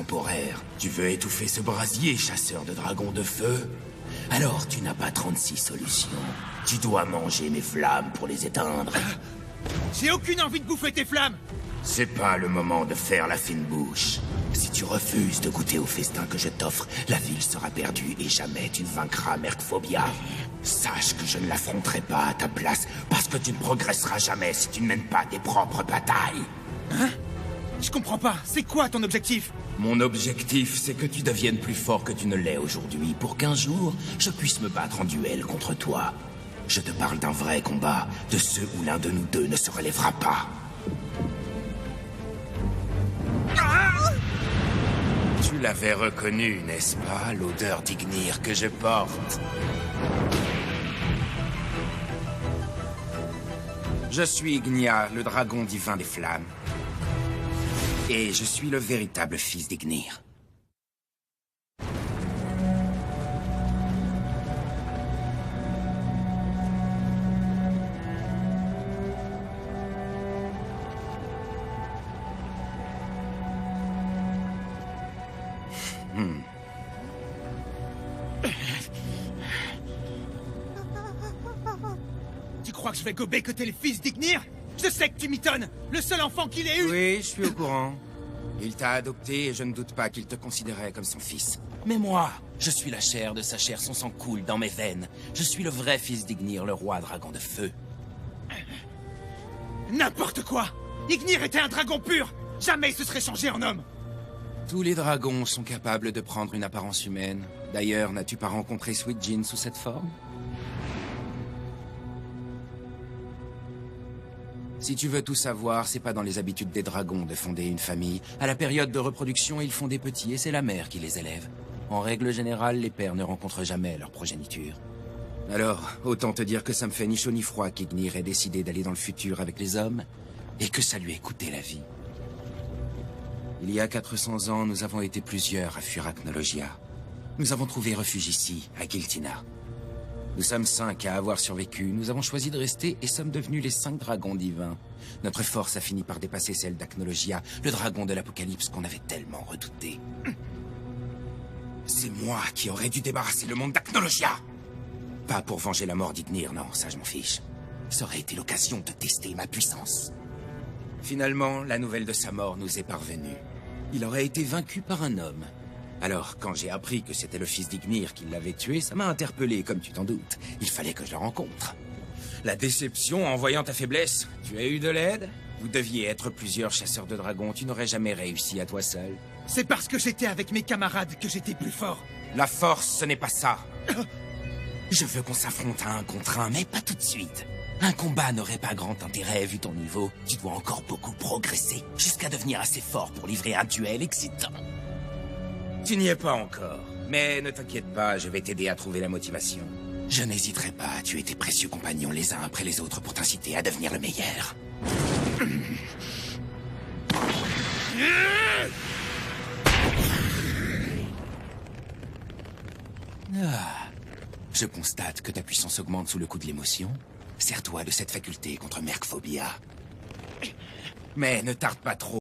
temporaire. Tu veux étouffer ce brasier, chasseur de dragons de feu? Alors tu n'as pas 36 solutions. Tu dois manger mes flammes pour les éteindre. J'ai aucune envie de bouffer tes flammes! C'est pas le moment de faire la fine bouche. Si tu refuses de goûter au festin que je t'offre, la ville sera perdue et jamais tu ne vaincras Merkphobia. Sache que je ne l'affronterai pas à ta place, parce que tu ne progresseras jamais si tu ne mènes pas tes propres batailles. Hein? Je comprends pas, c'est quoi ton objectif? Mon objectif, c'est que tu deviennes plus fort que tu ne l'es aujourd'hui, pour qu'un jour, je puisse me battre en duel contre toi. Je te parle d'un vrai combat, de ceux où l'un de nous deux ne se relèvera pas. Tu l'avais reconnu, n'est-ce pas, l'odeur d'Ignir que je porte? Je suis Ignia, le dragon divin des flammes. Et je suis le véritable fils d'Ignir. Tu crois que je vais gober que t'es le fils d'Ignir? Je sais que tu m'étonnes! Le seul enfant qu'il ait eu! Oui, je suis au courant. Il t'a adopté et je ne doute pas qu'il te considérait comme son fils. Mais moi, je suis la chair de sa chair, son sang coule dans mes veines. Je suis le vrai fils d'Ignir, le roi dragon de feu. N'importe quoi! Ignir était un dragon pur! Jamais il se serait changé en homme! Tous les dragons sont capables de prendre une apparence humaine. D'ailleurs, n'as-tu pas rencontré Sweet Jean sous cette forme? Si tu veux tout savoir, c'est pas dans les habitudes des dragons de fonder une famille. À la période de reproduction, ils font des petits et c'est la mère qui les élève. En règle générale, les pères ne rencontrent jamais leur progéniture. Alors, autant te dire que ça me fait ni chaud ni froid qu'Ignir ait décidé d'aller dans le futur avec les hommes et que ça lui ait coûté la vie. Il y a 400 ans, nous avons été plusieurs à fuir Acnologia. Nous avons trouvé refuge ici, à Giltina. Nous sommes 5 à avoir survécu, nous avons choisi de rester et sommes devenus les 5 dragons divins. Notre force a fini par dépasser celle d'Acnologia, le dragon de l'apocalypse qu'on avait tellement redouté. C'est moi qui aurais dû débarrasser le monde d'Acnologia! Pas pour venger la mort d'Ignir, non, ça je m'en fiche. Ça aurait été l'occasion de tester ma puissance. Finalement, la nouvelle de sa mort nous est parvenue. Il aurait été vaincu par un homme. Alors, quand j'ai appris que c'était le fils d'Ignir qui l'avait tué, ça m'a interpellé, comme tu t'en doutes. Il fallait que je le rencontre. La déception en voyant ta faiblesse. Tu as eu de l'aide? Vous deviez être plusieurs chasseurs de dragons, tu n'aurais jamais réussi à toi seul. C'est parce que j'étais avec mes camarades que j'étais plus fort. La force, ce n'est pas ça. Je veux qu'on s'affronte à 1 contre 1, mais pas tout de suite. Un combat n'aurait pas grand intérêt vu ton niveau. Tu dois encore beaucoup progresser, jusqu'à devenir assez fort pour livrer un duel excitant. Tu n'y es pas encore, mais ne t'inquiète pas, je vais t'aider à trouver la motivation. Je n'hésiterai pas à tuer tes précieux compagnons les uns après les autres pour t'inciter à devenir le meilleur. Je constate que ta puissance augmente sous le coup de l'émotion. Sers-toi de cette faculté contre Merkphobia. Mais ne tarde pas trop.